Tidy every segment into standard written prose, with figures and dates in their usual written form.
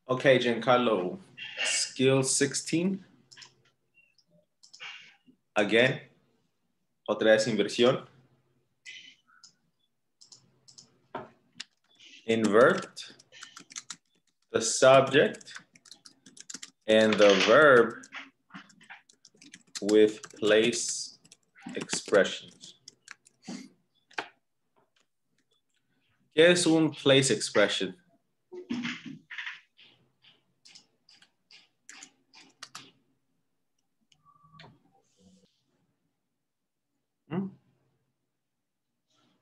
Okay, Giancarlo, skill 16. Again, otra vez inversión. Invert the subject and the verb with place expressions. ¿Qué es un place expression?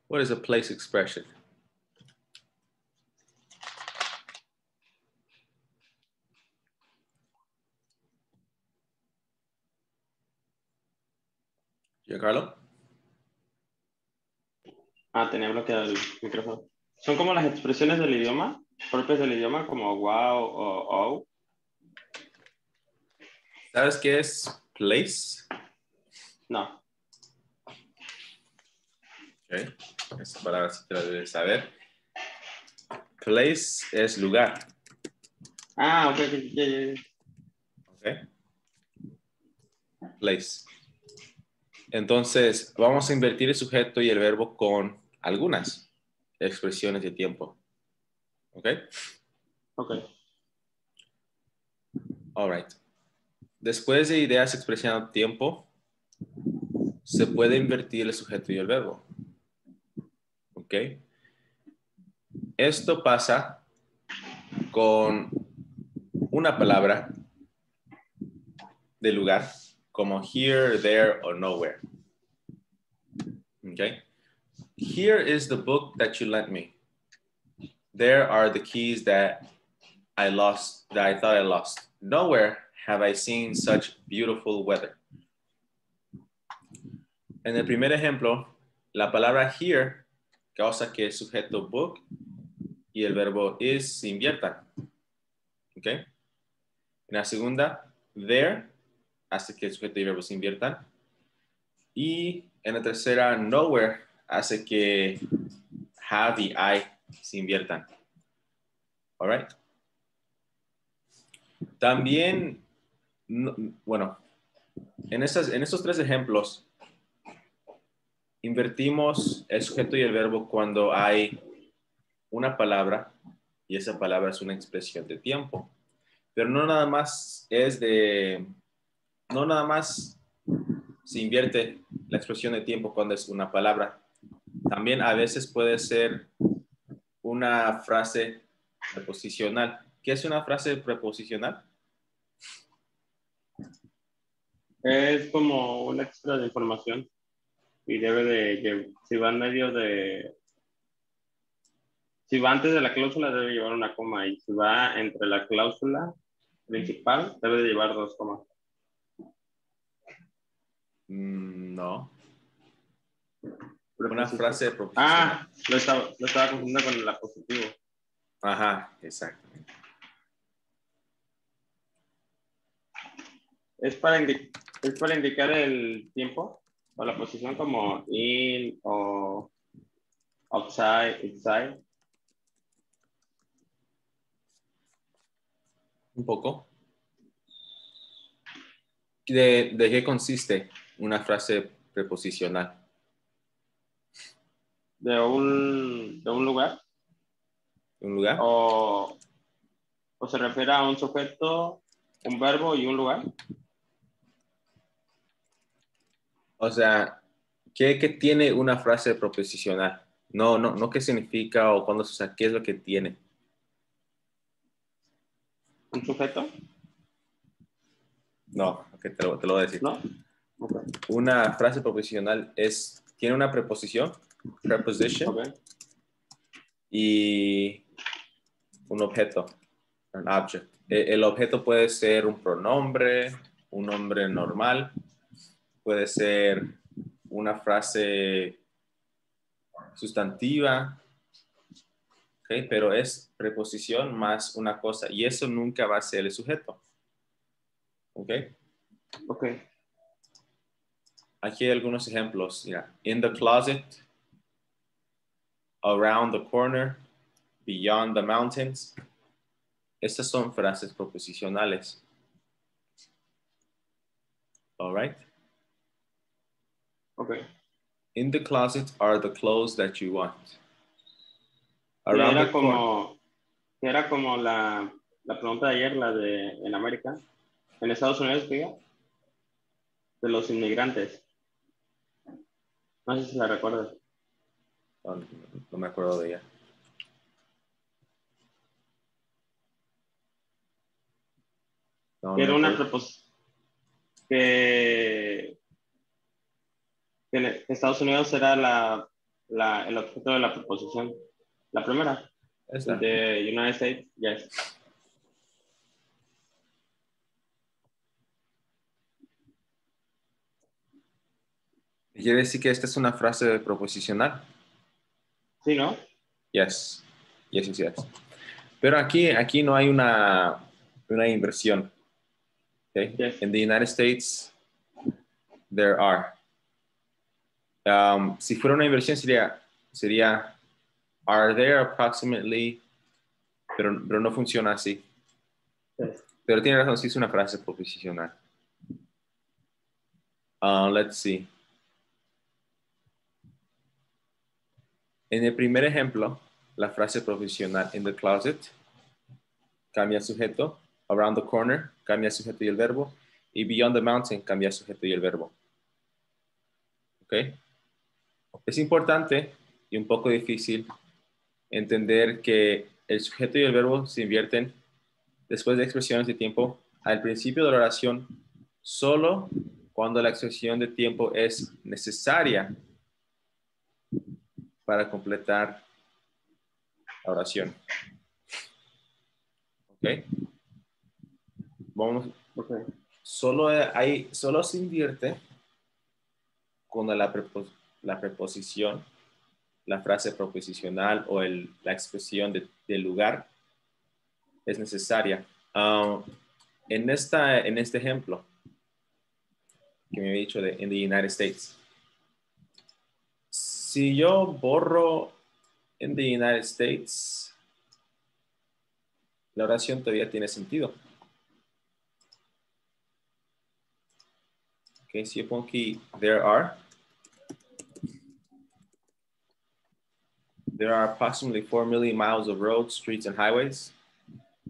What is a place expression? Giancarlo? Tenía bloqueado el micrófono. Son como las expresiones del idioma, propias del idioma, como wow o oh. ¿Sabes qué es place? No. Okay. Esa palabra sí te la debes saber. Place es lugar. Ok. Yeah. Okay. Place. Entonces, vamos a invertir el sujeto y el verbo con algunas expresiones de tiempo. ¿Ok? Ok. All right. Después de ideas expresando tiempo, se puede invertir el sujeto y el verbo. ¿Ok? Esto pasa con una palabra de lugar, como here, there, or nowhere. ¿Ok? Here is the book that you lent me. There are the keys that I thought I lost. Nowhere have I seen such beautiful weather. En el primer ejemplo, la palabra here causa que el sujeto book y el verbo is se inviertan. ¿Ok? En la segunda, there hace que el sujeto y el verbo se inviertan. Y en la tercera, nowhere hace que have y I se inviertan. All right. También, bueno, en estos tres ejemplos, invertimos el sujeto y el verbo cuando hay una palabra y esa palabra es una expresión de tiempo. Pero no nada más se invierte la expresión de tiempo cuando es una palabra. También a veces puede ser una frase preposicional. ¿Qué es una frase preposicional? Es como un extra de información y si va en medio de, si va antes de la cláusula debe llevar una coma y si va entre la cláusula principal debe de llevar 2 comas. No. Una frase preposicional. Lo estaba confundiendo con el apositivo. Ajá, exactamente. Es para indicar el tiempo o la posición como in o outside, inside. Un poco. ¿De qué consiste una frase preposicional? De un lugar. ¿Un lugar? O se refiere a un sujeto, un verbo y un lugar. O sea, ¿qué tiene una frase preposicional? No qué significa o cuándo se usa, ¿qué es lo que tiene? ¿Un sujeto? No, okay, te lo voy a decir. ¿No? Okay. Una frase preposicional tiene una preposición, preposition, Okay. y un objeto, un object. El objeto puede ser un pronombre, un nombre normal, puede ser una frase sustantiva, ¿okay? Pero es preposición más una cosa y eso nunca va a ser el sujeto. ¿Ok? Ok. Aquí hay algunos ejemplos. Mira, in the closet, around the corner, beyond the mountains. Estas son frases proposicionales. All right. Ok. In the closet are the clothes that you want. Sí, Around the corner. era como la pregunta de ayer, la de en América, en Estados Unidos, diga, de los inmigrantes. No sé si la recuerdas. Oh, no me acuerdo de ella. No, no Era me una acuerdo. proposición que en Estados Unidos era el objeto de la proposición. La primera, Esta. de United States, yes. Quiere decir que esta es una frase proposicional. Sí, ¿no? Yes. Yes, yes, yes. Pero aquí no hay una inversión. Okay? Yes. In the United States, there are. Si fuera una inversión sería are there approximately, pero no funciona así. Yes. Pero tiene razón, sí es una frase proposicional. Let's see. En el primer ejemplo, la frase proposicional in the closet cambia sujeto, around the corner cambia sujeto y el verbo, y beyond the mountain cambia sujeto y el verbo. ¿Ok? Es importante y un poco difícil entender que el sujeto y el verbo se invierten después de expresiones de tiempo al principio de la oración solo cuando la expresión de tiempo es necesaria para completar la oración. ¿Ok? Vamos, Okay. solo se invierte cuando la preposición, la frase proposicional o la expresión del lugar es necesaria. En este ejemplo que me he dicho de in the United States, si yo borro in the United States, la oración todavía tiene sentido. Okay, si yo pongo aquí there are approximately 4 million miles of roads, streets and highways,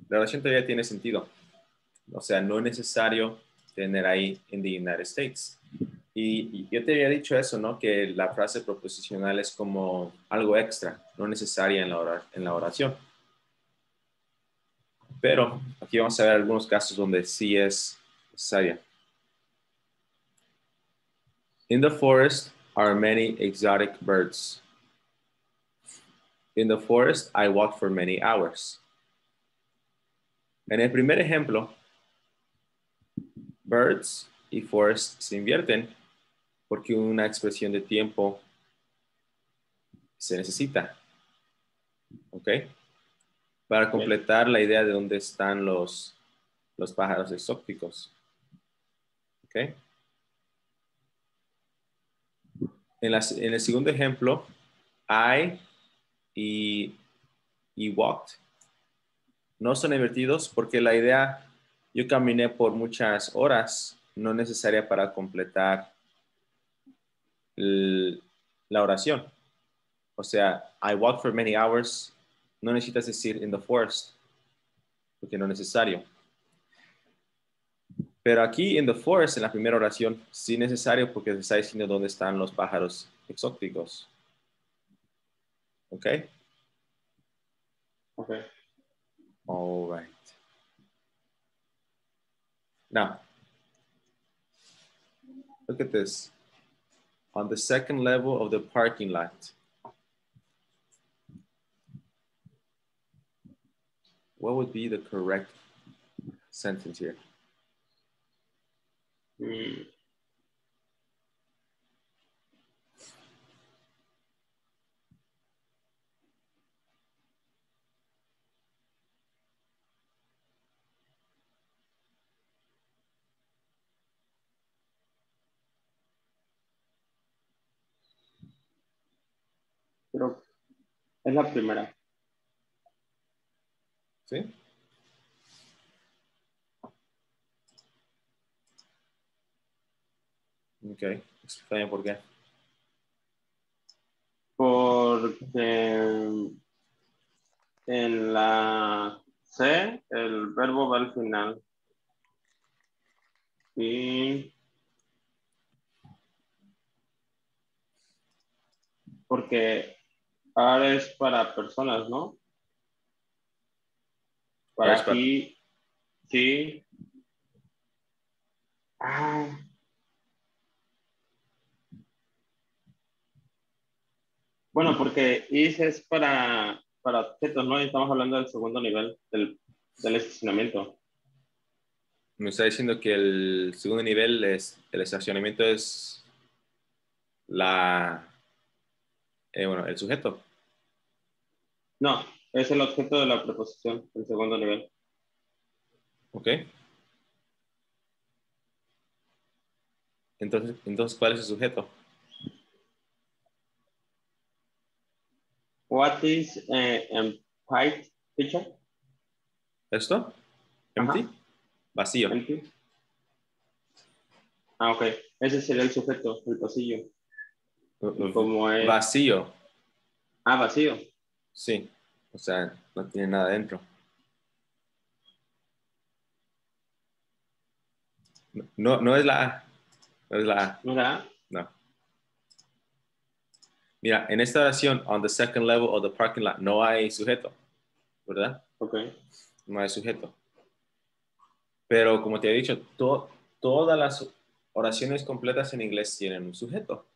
la oración todavía tiene sentido. O sea, no es necesario tener ahí in the United States. Y yo te había dicho eso, ¿no? Que la frase proposicional es como algo extra, no necesaria en la oración. Pero aquí vamos a ver algunos casos donde sí es necesaria. In the forest are many exotic birds. In the forest I walked for many hours. En el primer ejemplo, birds y forest se invierten porque una expresión de tiempo se necesita. ¿Ok? Para completar la idea de dónde están los pájaros exóticos. ¿Ok? En el segundo ejemplo, I y walked no son invertidos porque la idea, yo caminé por muchas horas, no necesaria para completar la oración. O sea, I walked for many hours, no necesitas decir in the forest, porque no es necesario. Pero aquí in the forest, en la primera oración, sí es necesario porque se está diciendo dónde están los pájaros exóticos. ¿Ok? Okay. All right. Now, look at this. On the second level of the parking lot, what would be the correct sentence here? Mm. Pero es la primera. ¿Sí? Ok, explícame por qué. Porque en la C el verbo va al final y porque ahora es para personas, ¿no? Para Ahora es aquí, sí. Ah, bueno, porque is es para objetos, ¿no? Y estamos hablando del segundo nivel del estacionamiento. me está diciendo que el segundo nivel es el estacionamiento es bueno, el sujeto. No, es el objeto de la preposición, el segundo nivel. Ok. Entonces, ¿cuál es el sujeto? What is empty picture? ¿Esto? Empty. Ajá, Vacío. empty. Ah, ok. Ese sería el sujeto, el pasillo. Y como es... Vacío. Ah, vacío. Sí. O sea, no tiene nada dentro. No, no es la A. No es la A. Mira, No. Mira, en esta oración, on the second level of the parking lot, no hay sujeto, ¿verdad? ok. No hay sujeto. Pero como te he dicho, todas las oraciones completas en inglés tienen un sujeto.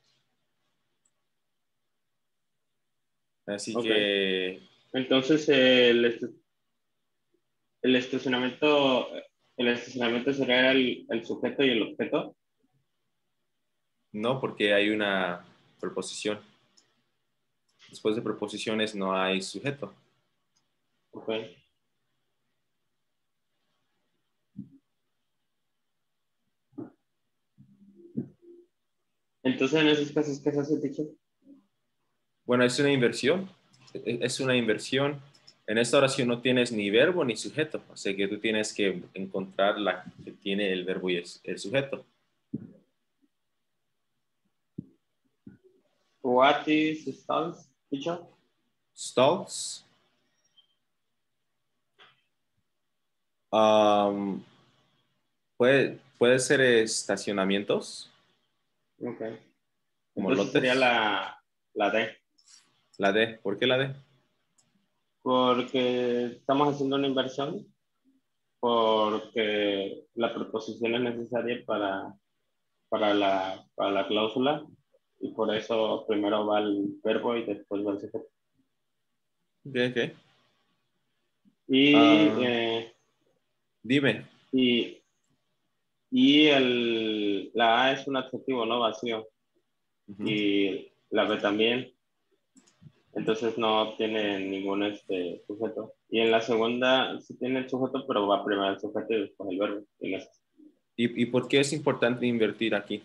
Así Ok. que Entonces el estacionamiento sería el sujeto y el objeto. no, porque hay una preposición. Después de preposiciones no hay sujeto. Ok. Entonces en esos casos, ¿qué se hace, teacher? Bueno, es una inversión. Es una inversión. En esta oración no tienes ni verbo ni sujeto. O sea que tú tienes que encontrar la que tiene el verbo y el sujeto. What is stalls, teacher? Stalls. Um, puede ser estacionamientos, Ok. como Entonces sería lotes. la D. La D. ¿Por qué la D? Porque estamos haciendo una inversión, porque la preposición es necesaria para la cláusula y por eso primero va el verbo y después va el sujeto. Ok, ok. Y, Ah, dime. y, y la A es un adjetivo, ¿no? Vacío. Ujú. Y la B también. Entonces no tiene ningún sujeto. Y en la segunda sí tiene el sujeto, pero va primero el sujeto y después el verbo. ¿Y por qué es importante invertir aquí?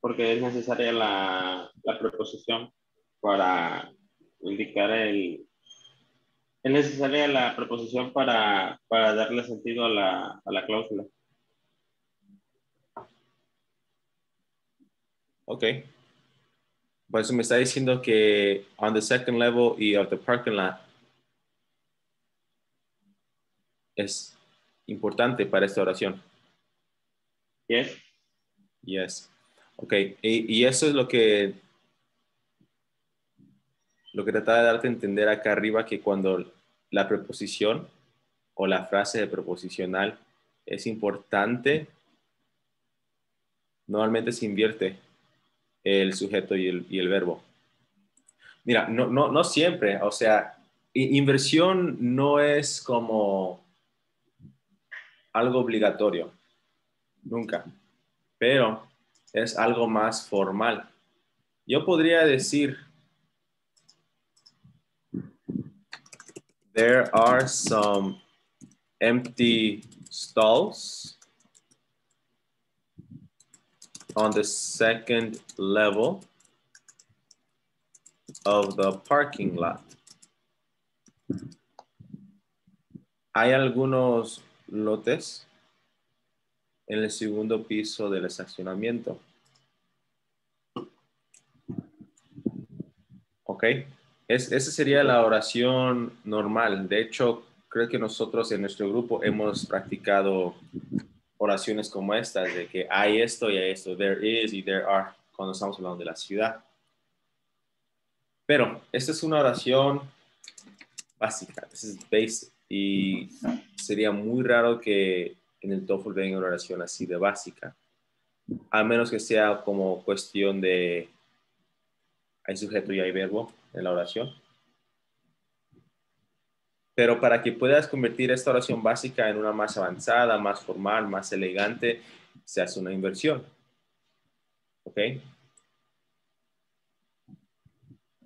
Porque es necesaria la preposición para indicar es necesaria la preposición para darle sentido a la cláusula. Ok. Pues me está diciendo que on the second level y of the parking lot es importante para esta oración. Yes. Yes. Ok. Y eso es lo que trataba de darte a entender acá arriba, que cuando la preposición o la frase de preposicional es importante, normalmente se invierte el sujeto y el verbo. Mira, no siempre, o sea, inversión no es como algo obligatorio, nunca, pero es algo más formal. Yo podría decir, there are some empty stalls on the second level of the parking lot. Hay algunos lotes en el segundo piso del estacionamiento. ¿Ok? Esa sería la oración normal. De hecho, creo que nosotros en nuestro grupo hemos practicado oraciones como estas, de que hay esto y hay esto, there is y there are, cuando estamos hablando de la ciudad. Pero esta es una oración básica, this is basic, y sería muy raro que en el TOEFL venga una oración así de básica, a menos que sea como cuestión de hay sujeto y hay verbo en la oración. Pero para que puedas convertir esta oración básica en una más avanzada, más formal, más elegante, se hace una inversión. ¿Ok?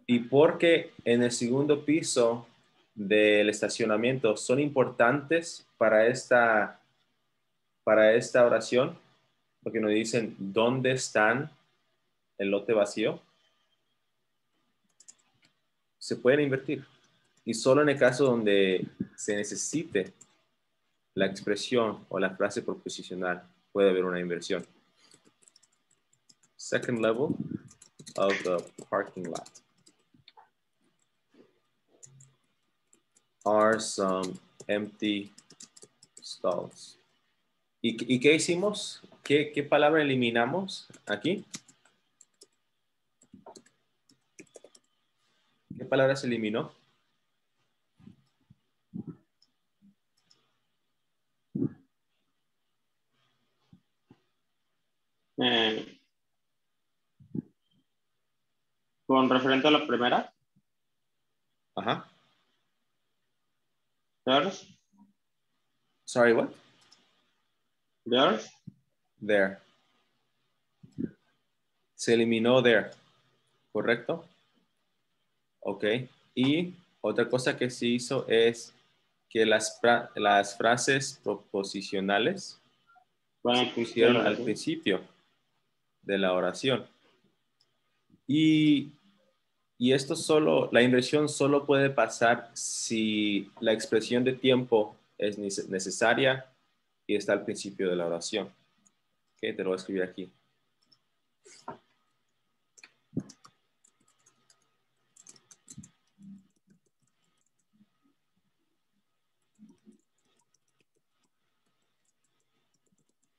Y porque en el segundo piso del estacionamiento son importantes para esta oración, porque nos dicen dónde están el lote vacío, se pueden invertir. Y solo en el caso donde se necesite la expresión o la frase proposicional puede haber una inversión. Second level of the parking lot are some empty stalls. ¿Y qué hicimos? ¿Qué palabra eliminamos aquí? ¿Qué palabra se eliminó? Eh, con referente a la primera, Ajá. there's, Sorry, what? there's, There. Se eliminó there. ¿Correcto? Ok. Y otra cosa que se hizo es que las frases proposicionales bueno, se al principio de la pusieron al oración. principio de la oración. Y, y esto solo, la inversión solo puede pasar si la expresión de tiempo es necesaria y está al principio de la oración. Ok, te lo voy a escribir aquí.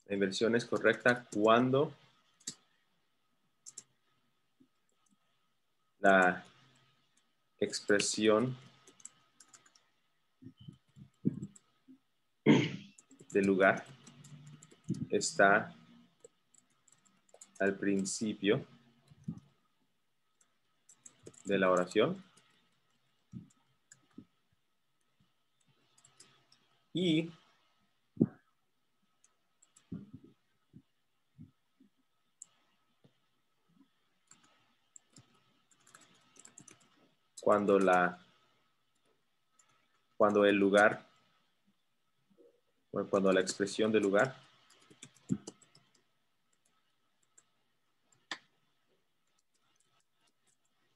La inversión es correcta cuando la expresión del lugar está al principio de la oración y cuando cuando el lugar, bueno, cuando la expresión del lugar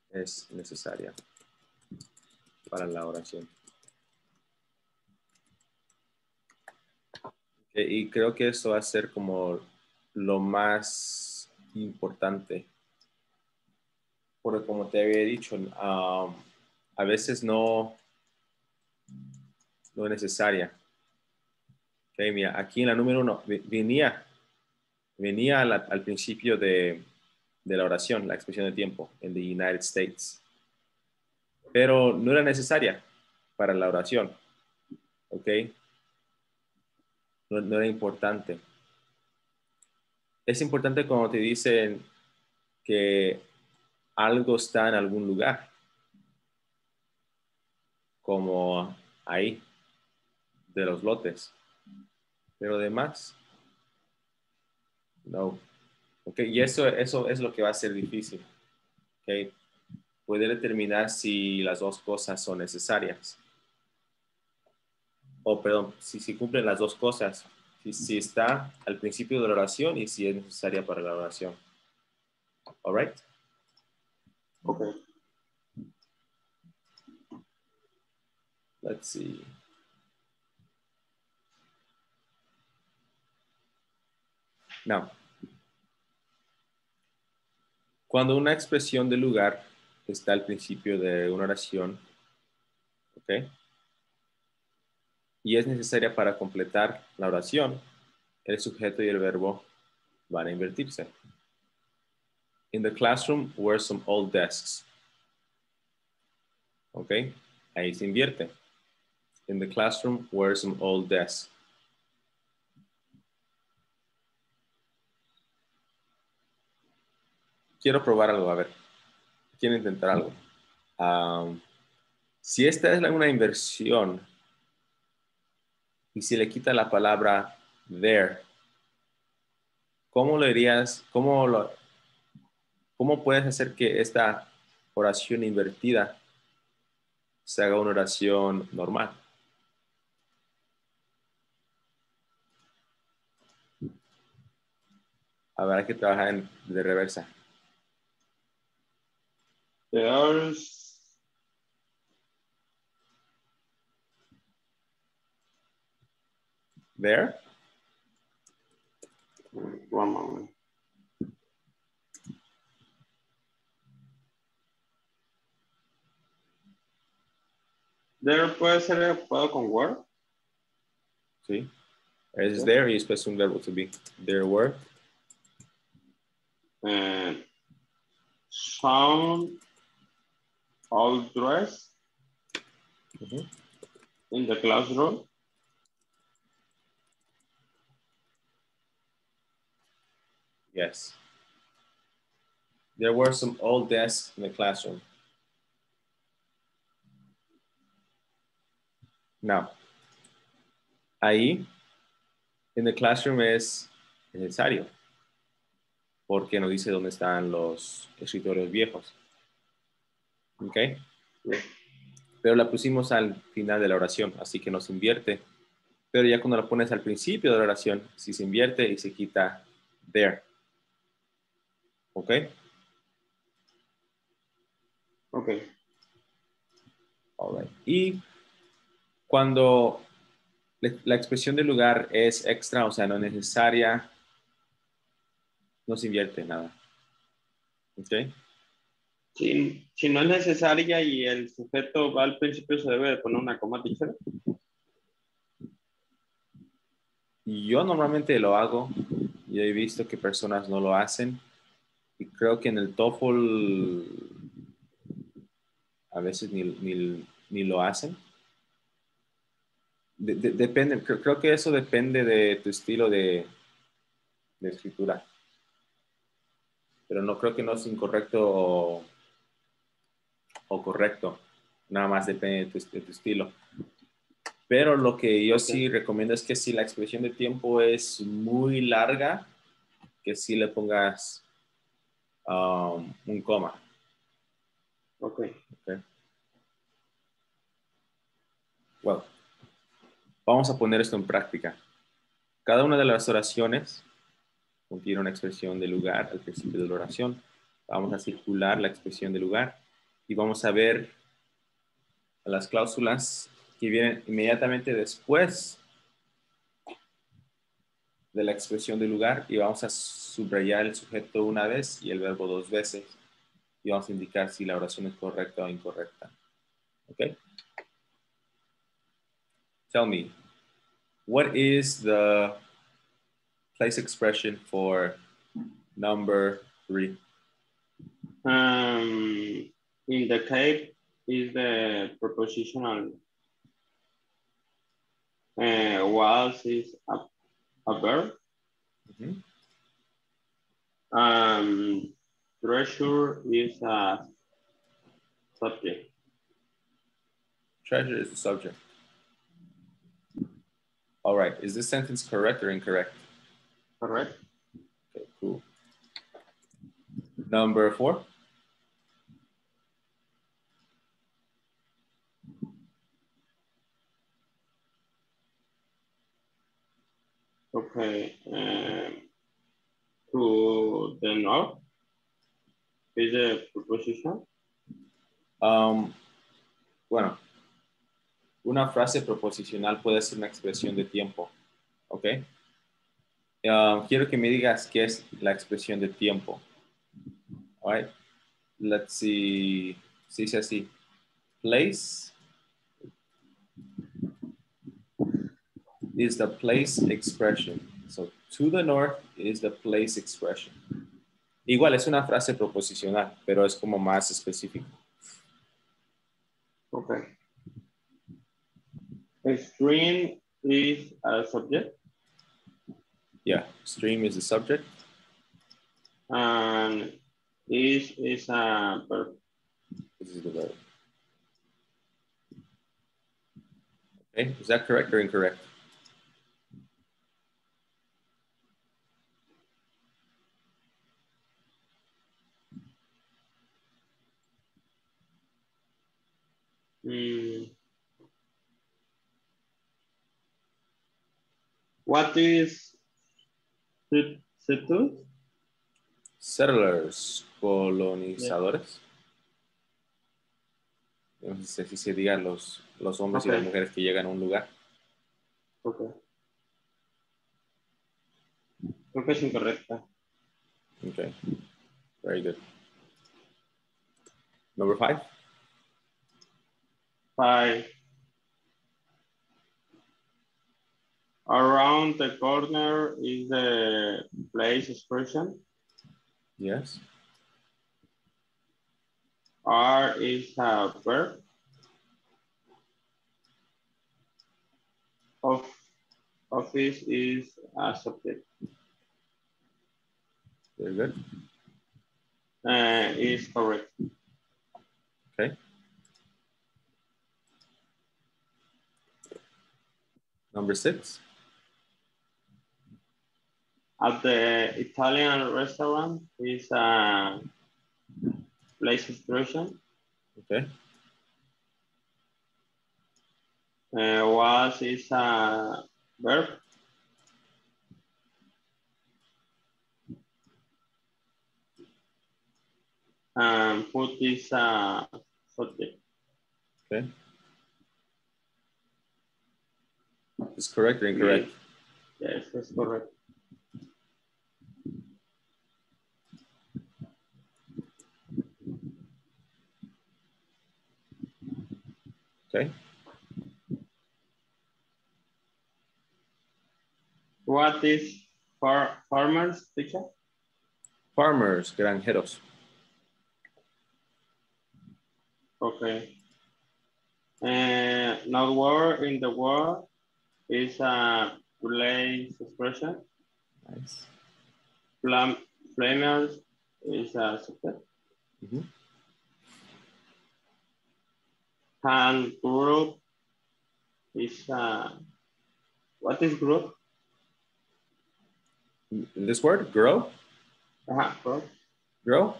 es necesaria para la oración. Y creo que eso va a ser como lo más importante, porque como te había dicho, a veces no es necesaria. Okay, mira, aquí en la número 1 venía al principio de la oración, la expresión de tiempo, en the United States, pero no era necesaria para la oración, ¿ok? No era importante. Es importante cuando te dicen que algo está en algún lugar, como ahí, de los lotes, pero demás, no. ¿Ok? Y eso es lo que va a ser difícil, ¿ok? Puede determinar si las dos cosas son necesarias. O, perdón, si cumplen las dos cosas, si está al principio de la oración y si es necesaria para la oración. All right? Okay. Let's see. Now, cuando una expresión de lugar está al principio de una oración, ¿ok? Y es necesaria para completar la oración, el sujeto y el verbo van a invertirse. In the classroom were some old desks. ¿Ok? Ahí se invierte. In the classroom were some old desks. Quiero probar algo, a ver. Quiero intentar algo. Si esta es una inversión y si le quita la palabra there, ¿cómo lo dirías? ¿Cómo puedes hacer que esta oración invertida se haga una oración normal? Habrá que trabajar de reversa. There's There. one moment. There puede ser ocupado con were. ¿Sí? Es Sí. there y después un verbo to be. There were. Some old dress in the classroom. Yes. There were some old desks in the classroom. Now, ahí, en the classroom es necesario, porque nos dice dónde están los escritorios viejos. ¿Ok? Pero la pusimos al final de la oración, así que no se invierte. Pero ya cuando la pones al principio de la oración, sí se invierte y se quita there. ¿Ok? Ok. All right. Y cuando la expresión del lugar es extra, o sea, no necesaria, no se invierte nada. ¿Ok? Si no es necesaria y el sujeto va al principio, se debe de poner una coma, teacher. Yo normalmente lo hago. Yo he visto que personas no lo hacen. Y creo que en el TOEFL a veces ni lo hacen. Depende, creo que eso depende de tu estilo de escritura. Pero no creo que no es incorrecto o correcto. Nada más depende de tu estilo. Pero lo que yo sí recomiendo es que si la expresión de tiempo es muy larga, que sí le pongas un coma. Ok. Okay. Well, vamos a poner esto en práctica. Cada una de las oraciones contiene una expresión de lugar al principio de la oración. Vamos a circular la expresión de lugar y vamos a ver las cláusulas que vienen inmediatamente después de la expresión de lugar y vamos a subrayar el sujeto una vez y el verbo dos veces y vamos a indicar si la oración es correcta o incorrecta. ¿Ok? Tell me, what is the place expression for number 3? In the cave is the prepositional. Was is a verb. Treasure is a subject. Treasure is the subject. All right. Is this sentence correct or incorrect? Correct. Okay, cool. Number 4. Okay. To the north is a preposition. Bueno, una frase proposicional puede ser una expresión de tiempo. ¿Ok? Quiero que me digas qué es la expresión de tiempo. All right. let's see, se dice así, place is the place expression. So to the north is the place expression. Igual es una frase proposicional, pero es como más específico. Okay. Stream is a subject. Yeah, stream is the subject. And is a verb. This is the verb. Okay, is that correct or incorrect? What is settled? Settlers, colonizadores. Yeah. No sé si se digan los hombres y las mujeres que llegan a un lugar. Okay. Creo que es incorrecta. Okay, very good. Number 5. 5. Around the corner is the place expression. Yes. Are is a verb. Office is a subject. Very good. Is correct. Okay. Number 6. At the Italian restaurant is a place expression. Okay. Was is a verb. Food is a subject. Okay. Is correct or incorrect? Yes, that's correct. Okay. What is farmers, teacher? Farmers, granjeros. Okay. Nowhere in the world is a place expression. Nice. Flamers is a subject. Mm-hmm. And group is what is group? This word, grow? Group. Grow?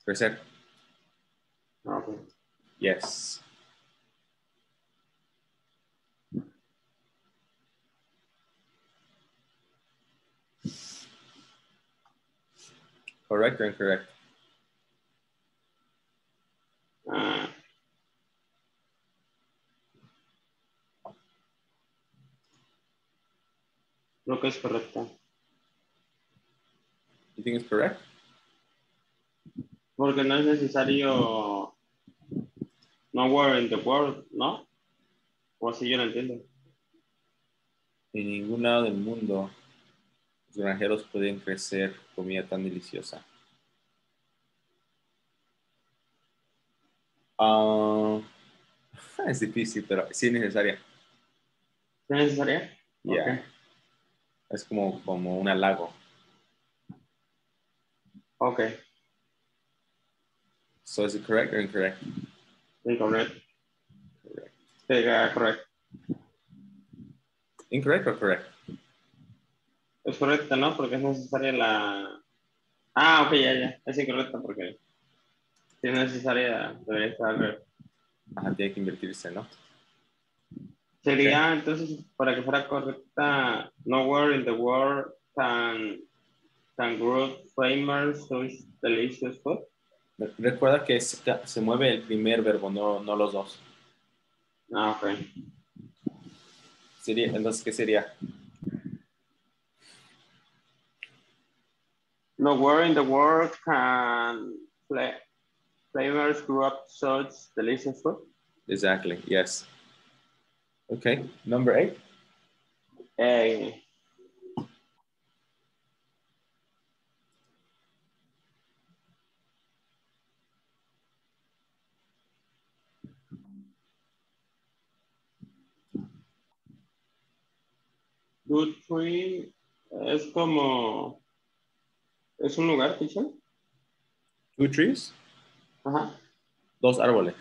Crecer. Okay. Yes. Correct or incorrect? Creo que es correcta. You think it's correct? Porque no es necesario nowhere in the world, ¿no? O así yo lo entiendo. En ningún lado del mundo los granjeros pueden crecer comida tan deliciosa. Es difícil, pero sí es necesaria. ¿Es necesaria? Yeah. Okay. Es como un halago. Okay. So is it correct or incorrect? Incorrect. Correct. Correct. Incorrect or correct? Es correcta, ¿no? Porque es necesaria la... Ah, ok, ya. Es incorrecta porque si es necesaria, debería estar al revés. Ajá, tiene que invertirse, ¿no? Sería, entonces, para que fuera correcta, nowhere in the world can grow famous such delicious food. Recuerda que se mueve el primer verbo, no los dos. Ah, ok. Entonces, ¿qué sería? Nowhere in the world can Flavors grew up such delicious food. Exactly, yes. Okay, number 8. A. Good tree es como, es un lugar, teacher. 2 trees, Ajá. 2 árboles.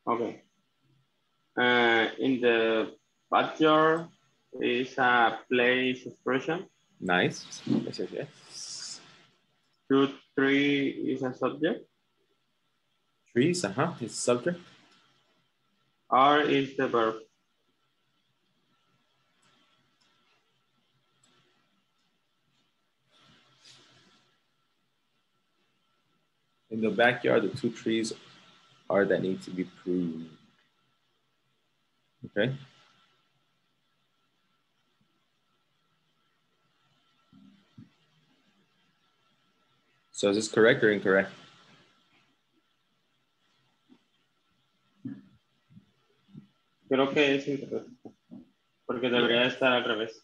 Okay. In the backyard is a place expression. Nice. Yes, yes, yes. Good tree is a subject. Trees, it's subject. Are is the verb. In the backyard, the 2 trees are that need to be pruned. Okay. So is this correct or incorrect? Creo que es incorrecto. Porque debería estar al revés.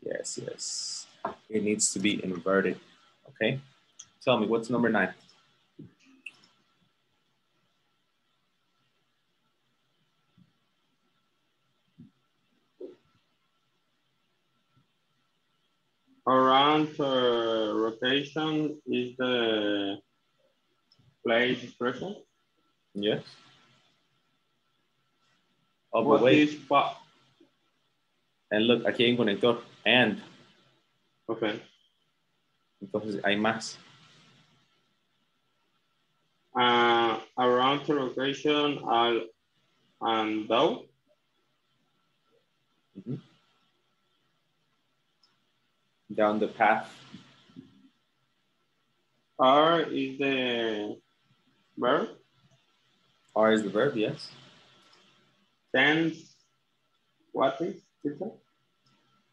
Yes, yes. It needs to be inverted. Okay. Tell me, what's number 9? Around rotation is the place expression. Yes. Oh, but What wait. is And look, aquí hay un conector. And. Okay. Entonces hay más. Around the rotation and though. Mm-hmm. Down the path. Are is the verb. Are is the verb, yes. Tense. What is it?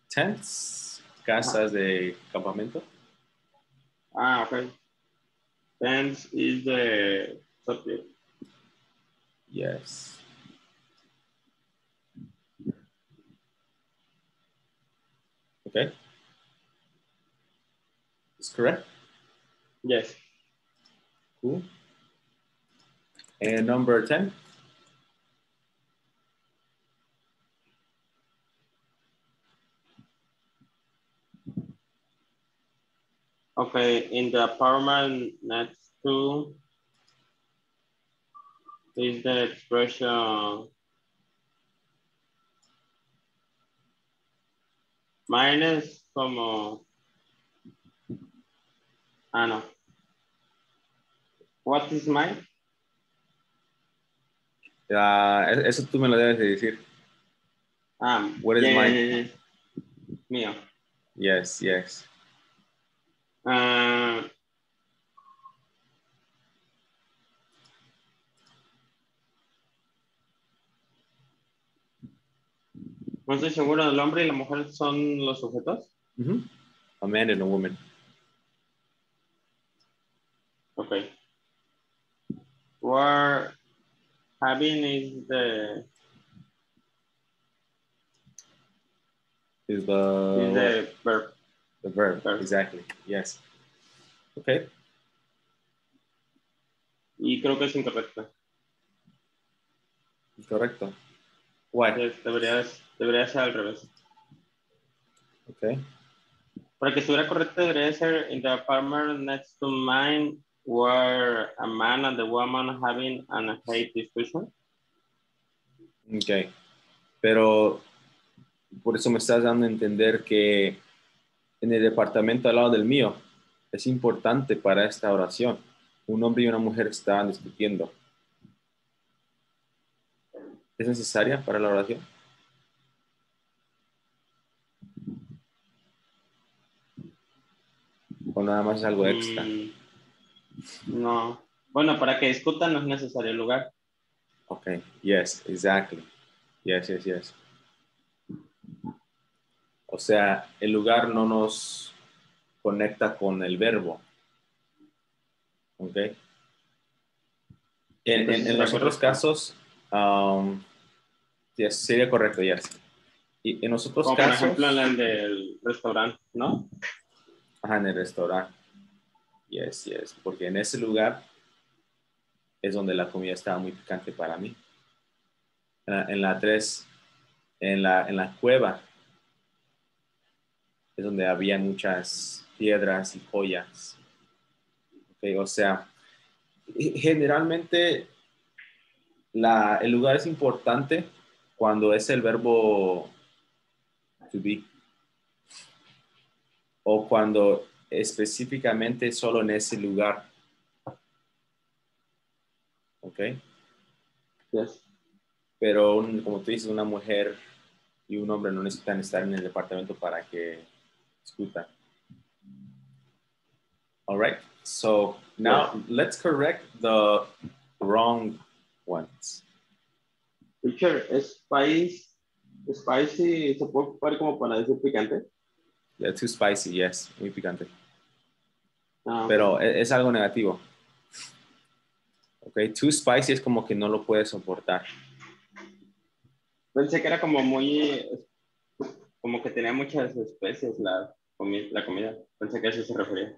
Tents, casas de campamento. Okay. Tense is the subject. Yes. Okay. Is correct? Yes. Cool. And number 10? Okay, in the apartment next to is the expression minus como no. What is mine? Eso tú me lo debes de decir. What is mine? Mío. Yes, yes. No estoy seguro, ¿el hombre y la mujer son los sujetos? Mm-hmm. A man and a woman. Okay. Where having is the verb. The verb, exactly. Yes. Okay. Y creo que es incorrecto. Correcto. Why? Yes, debería ser al revés. Okay. Para que estuviera correcto, debería ser in the apartment next to mine were a man and the woman having an hate discussion. Okay. Pero por eso me estás dando a entender que en el departamento al lado del mío es importante para esta oración. Un hombre y una mujer estaban discutiendo. ¿Es necesaria para la oración? ¿O nada más es algo extra? No. Bueno, para que discutan no es necesario el lugar. Okay. Yes, exactly. Yes, yes, yes. O sea, el lugar no nos conecta con el verbo. ¿ok? Entonces En será los otros correcto. casos, yes, sería correcto, yes. Y en los otros Como por ejemplo en casos, el del restaurante, ¿no? ajá, en el restaurante, yes, yes, porque en ese lugar es donde la comida estaba muy picante para mí. En la 3, en la cueva, es donde había muchas piedras y joyas. ¿Ok? O sea, generalmente el lugar es importante cuando es el verbo to be o cuando específicamente solo en ese lugar. ¿Ok? Yes. Pero como tú dices, una mujer y un hombre no necesitan estar en el departamento para que discutan. All right. So Yes. now let's correct the wrong ones. Teacher, spicy se puede ocupar como para decir picante. Yeah, too spicy, yes, muy picante. Ah, ok. Pero es algo negativo. Ok, too spicy es como que no lo puedes soportar. Pensé que era como muy, como que tenía muchas especies la comida. Pensé que a eso se refería.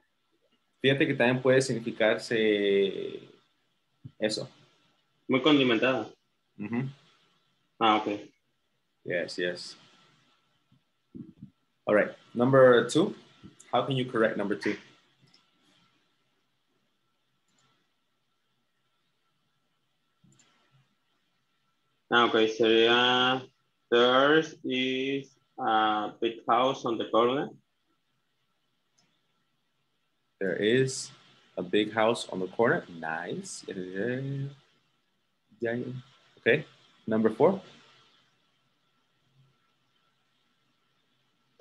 Fíjate que también puede significarse eso. Muy condimentada. Ujú. Ah, ok. Yes, yes. All right, number 2. How can you correct number 2? Ah, ok. Sería, theirs is a big house on the corner. There is a big house on the corner. Nice. Yeah. Okay, number 4.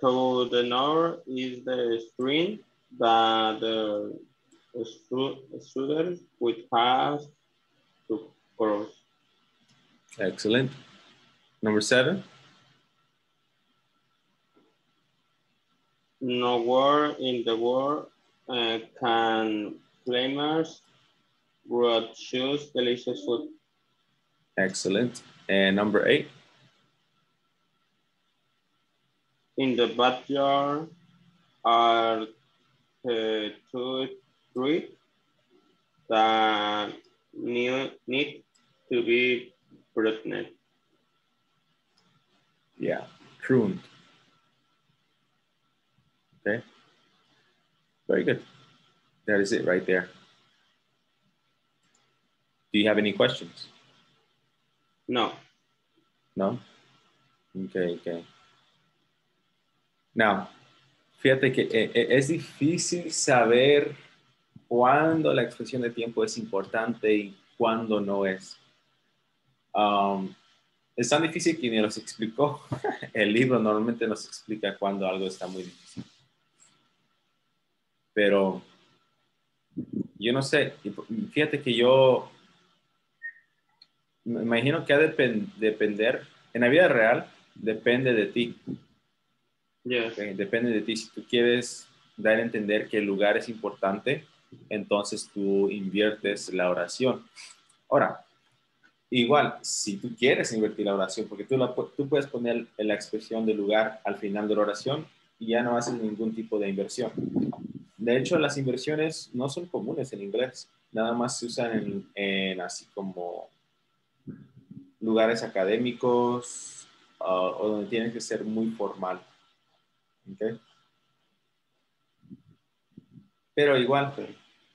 To the north is the stream that the students would have to cross. Excellent. Number 7. Nowhere in the world can flamers would choose delicious food. Excellent. And number 8. In the backyard are two trees that need to be pruned. Yeah, pruned. Okay, very good. That is it right there. Do you have any questions? No. No? Okay, okay. Now, fíjate que es difícil saber cuándo la expresión de tiempo es importante y cuándo no es. Um, es tan difícil que ni nos explicó. El libro normalmente nos explica cuándo algo está muy difícil. Pero yo no sé. Fíjate que yo me imagino que ha de depender, en la vida real, depende de ti. Yes. ¿Ok? Depende de ti. Si tú quieres dar a entender que el lugar es importante, entonces tú inviertes la oración. Ahora, igual, si tú quieres invertir la oración, porque tú puedes poner la expresión del lugar al final de la oración y ya no haces ningún tipo de inversión. De hecho, las inversiones no son comunes en inglés, nada más se usan en así como lugares académicos o donde tienes que ser muy formal. ¿Okay? Pero igual,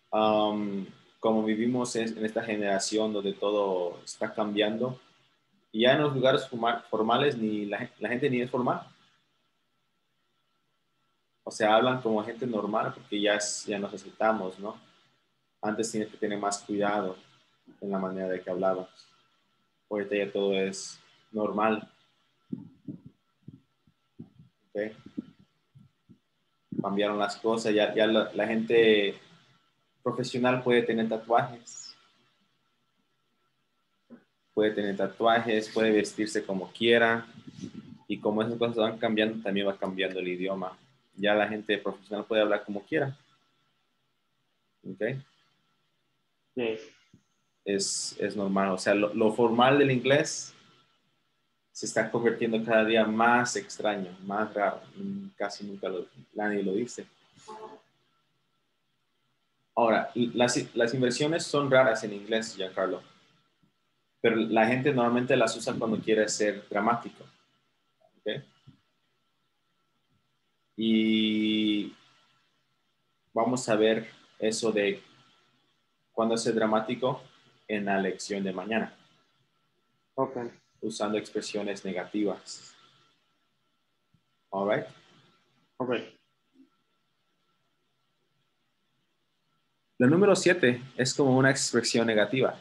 Okay. como vivimos en esta generación donde todo está cambiando, y ya en los lugares formales ni la gente ni es formal. O sea, hablan como gente normal porque ya nos aceptamos, ¿no? Antes tienes que tener más cuidado en la manera de que hablabas. Ahorita ya todo es normal. ¿Okay? Cambiaron las cosas, ya la gente profesional puede tener tatuajes, puede vestirse como quiera, y como esas cosas van cambiando, también va cambiando el idioma. Ya la gente profesional puede hablar como quiera. ¿Okay? Sí. Es normal. O sea, lo formal del inglés se está convirtiendo cada día más extraño, más raro. Casi nunca nadie lo dice. Ahora, las inversiones son raras en inglés, Giancarlo, pero la gente normalmente las usa cuando quiere ser dramático. ¿Okay? Y vamos a ver eso de cuándo es dramático en la lección de mañana, Ok. usando expresiones negativas. All right? Ok. La número 7 es como una expresión negativa.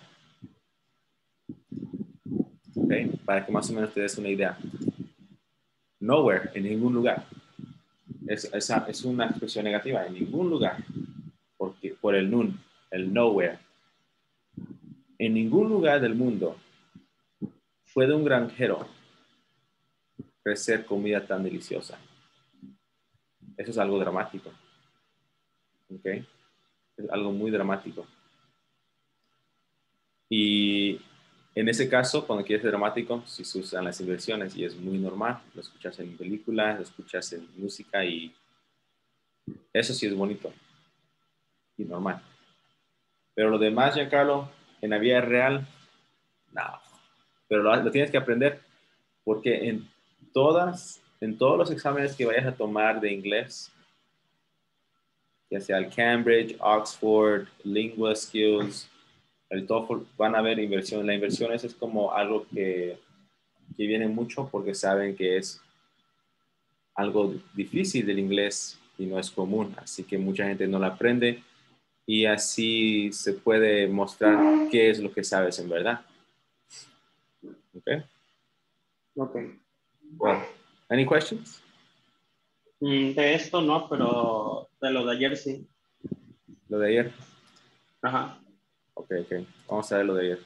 ¿Okay? Para que más o menos te des una idea. Nowhere, en ningún lugar. Es una expresión negativa, en ningún lugar. Por el nun, el nowhere. En ningún lugar del mundo puede un granjero crecer comida tan deliciosa. Eso es algo dramático. ¿Ok? Es algo muy dramático. Y en ese caso, cuando quieres ser dramático, sí se usan las inversiones y es muy normal. Lo escuchas en películas, lo escuchas en música y eso sí es bonito y normal. Pero lo demás, Giancarlo, en la vida real, no. Pero lo tienes que aprender porque en todos los exámenes que vayas a tomar de inglés, ya sea el Cambridge, Oxford, Lingua Skills, el TOEFL, van a ver inversión. La inversión es como algo que viene mucho porque saben que es algo difícil del inglés y no es común, así que mucha gente no la aprende y así se puede mostrar qué es lo que sabes en verdad. Okay? Ok. Well, any questions? De esto no, pero de lo de ayer sí. Lo de ayer. Ajá. Ok. Vamos a ver lo de ayer.